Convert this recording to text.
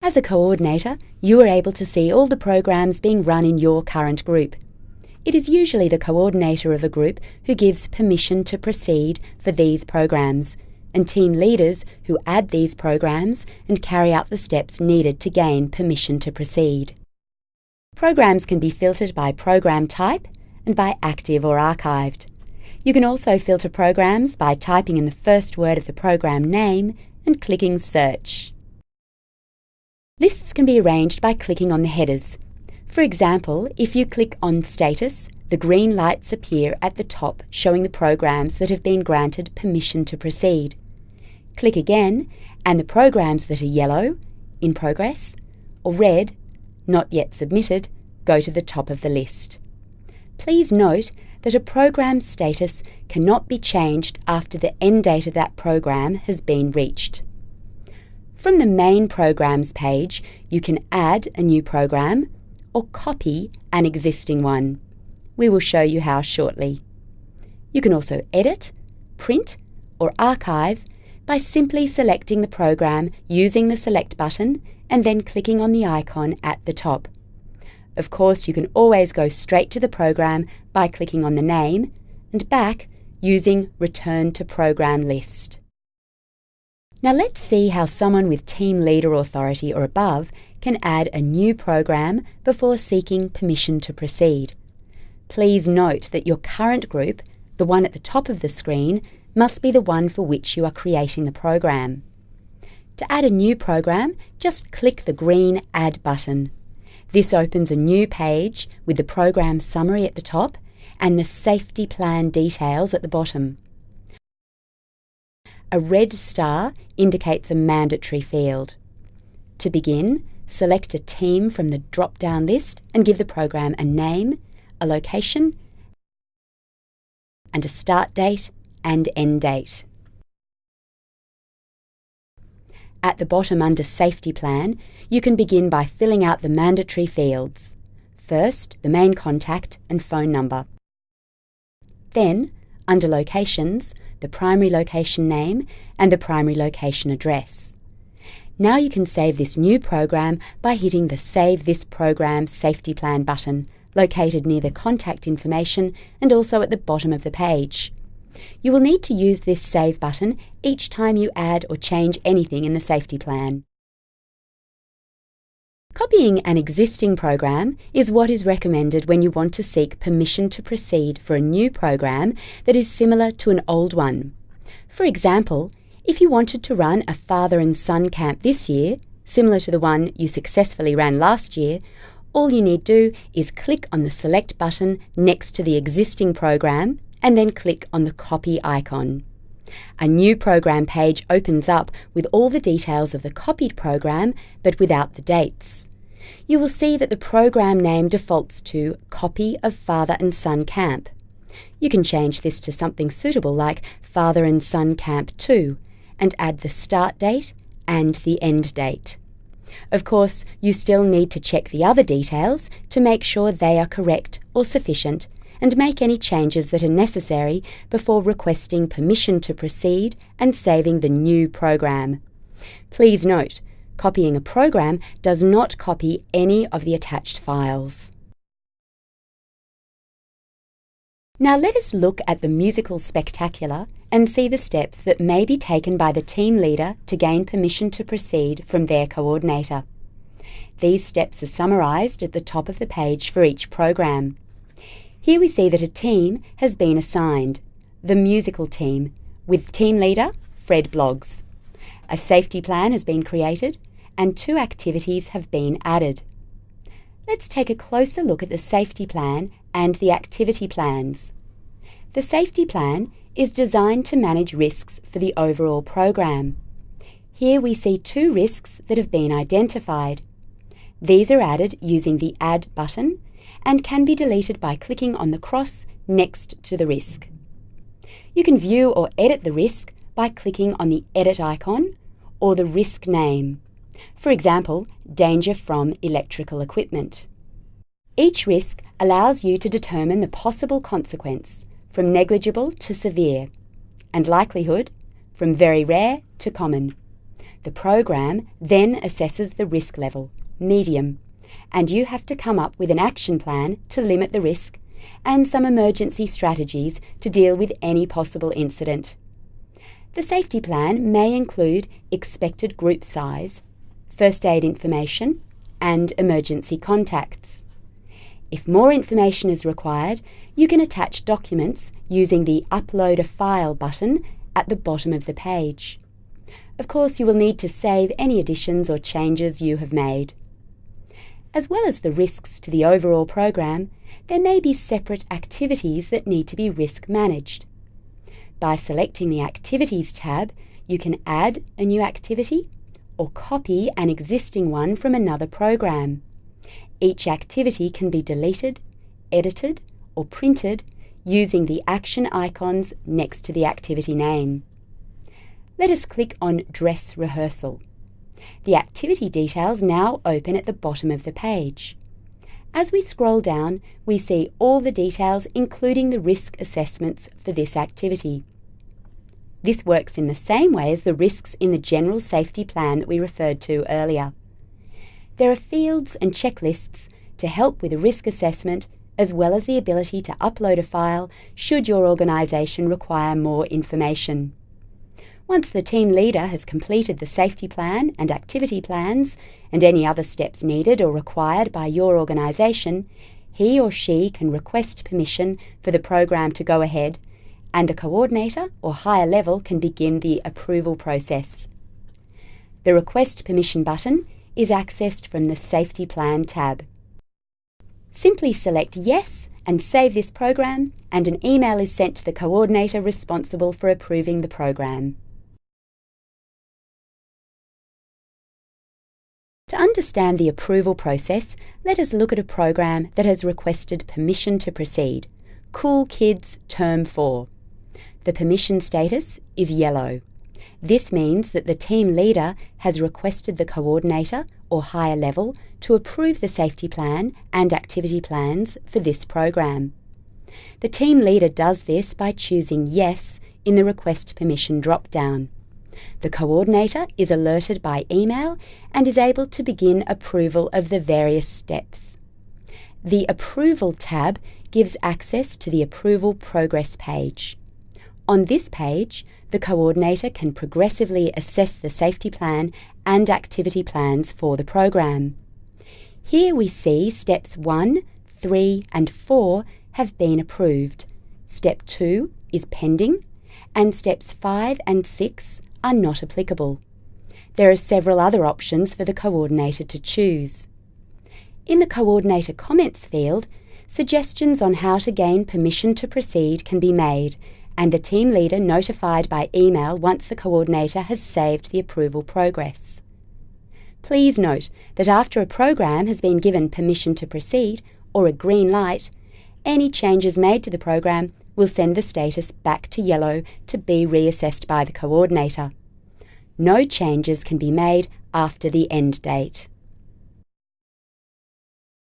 As a coordinator, you are able to see all the programs being run in your current group. It is usually the coordinator of a group who gives permission to proceed for these programs, and team leaders who add these programs and carry out the steps needed to gain permission to proceed. Programs can be filtered by program type and by active or archived. You can also filter programs by typing in the first word of the program name and clicking Search. Lists can be arranged by clicking on the headers. For example, if you click on Status, the green lights appear at the top showing the programs that have been granted permission to proceed. Click again, and the programs that are yellow, In Progress, or red, Not Yet Submitted, go to the top of the list. Please note that a program status cannot be changed after the end date of that program has been reached. From the Main Programs page, you can add a new program or copy an existing one. We will show you how shortly. You can also edit, print, or archive by simply selecting the program using the Select button and then clicking on the icon at the top. Of course, you can always go straight to the program by clicking on the name and back using Return to Program List. Now let's see how someone with team leader authority or above can add a new program before seeking permission to proceed. Please note that your current group, the one at the top of the screen, must be the one for which you are creating the program. To add a new program, just click the green Add button. This opens a new page with the program summary at the top and the safety plan details at the bottom. A red star indicates a mandatory field. To begin, select a team from the drop-down list and give the program a name, a location, and a start date and end date. At the bottom under Safety Plan, you can begin by filling out the mandatory fields. First, the main contact and phone number. Then, under Locations, the primary location name and the primary location address. Now you can save this new program by hitting the Save This Program Safety Plan button, located near the contact information and also at the bottom of the page. You will need to use this Save button each time you add or change anything in the safety plan. Copying an existing program is what is recommended when you want to seek permission to proceed for a new program that is similar to an old one. For example, if you wanted to run a father and son camp this year, similar to the one you successfully ran last year, all you need to do is click on the Select button next to the existing program and then click on the Copy icon. A new program page opens up with all the details of the copied program but without the dates. You will see that the program name defaults to Copy of Father and Son Camp. You can change this to something suitable like Father and Son Camp 2 and add the start date and the end date. Of course, you still need to check the other details to make sure they are correct or sufficient and make any changes that are necessary before requesting permission to proceed and saving the new program. Please note, copying a program does not copy any of the attached files. Now let us look at the musical spectacular and see the steps that may be taken by the team leader to gain permission to proceed from their coordinator. These steps are summarised at the top of the page for each program. Here we see that a team has been assigned, the musical team, with team leader Fred Bloggs. A safety plan has been created and 2 activities have been added. Let's take a closer look at the safety plan and the activity plans. The safety plan is designed to manage risks for the overall program. Here we see 2 risks that have been identified. These are added using the Add button and can be deleted by clicking on the cross next to the risk. You can view or edit the risk by clicking on the Edit icon or the risk name. For example, danger from electrical equipment. Each risk allows you to determine the possible consequence, from negligible to severe, and likelihood, from very rare to common. The program then assesses the risk level, medium, and you have to come up with an action plan to limit the risk and some emergency strategies to deal with any possible incident. The safety plan may include expected group size, first aid information, and emergency contacts. If more information is required, you can attach documents using the Upload a File button at the bottom of the page. Of course, you will need to save any additions or changes you have made. As well as the risks to the overall program, there may be separate activities that need to be risk managed. By selecting the Activities tab, you can add a new activity or copy an existing one from another program. Each activity can be deleted, edited, or printed using the action icons next to the activity name. Let us click on Dress Rehearsal. The activity details now open at the bottom of the page. As we scroll down, we see all the details, including the risk assessments for this activity. This works in the same way as the risks in the general safety plan that we referred to earlier. There are fields and checklists to help with a risk assessment, as well as the ability to upload a file should your organisation require more information. Once the team leader has completed the safety plan and activity plans and any other steps needed or required by your organisation, he or she can request permission for the program to go ahead, and the coordinator or higher level can begin the approval process. The Request Permission button is accessed from the Safety Plan tab. Simply select Yes and save this program, and an email is sent to the coordinator responsible for approving the program. To understand the approval process, let us look at a program that has requested permission to proceed, Cool Kids Term 4. The permission status is yellow. This means that the team leader has requested the coordinator or higher level to approve the safety plan and activity plans for this program. The team leader does this by choosing Yes in the Request Permission drop-down. The coordinator is alerted by email and is able to begin approval of the various steps. The Approval tab gives access to the Approval Progress page. On this page, the coordinator can progressively assess the safety plan and activity plans for the program. Here we see Steps 1, 3 and 4 have been approved. Step 2 is pending, and Steps 5 and 6 are not applicable. There are several other options for the coordinator to choose. In the Coordinator Comments field, suggestions on how to gain permission to proceed can be made, and the team leader notified by email once the coordinator has saved the approval progress. Please note that after a program has been given permission to proceed, or a green light, any changes made to the program will send the status back to yellow to be reassessed by the coordinator. No changes can be made after the end date.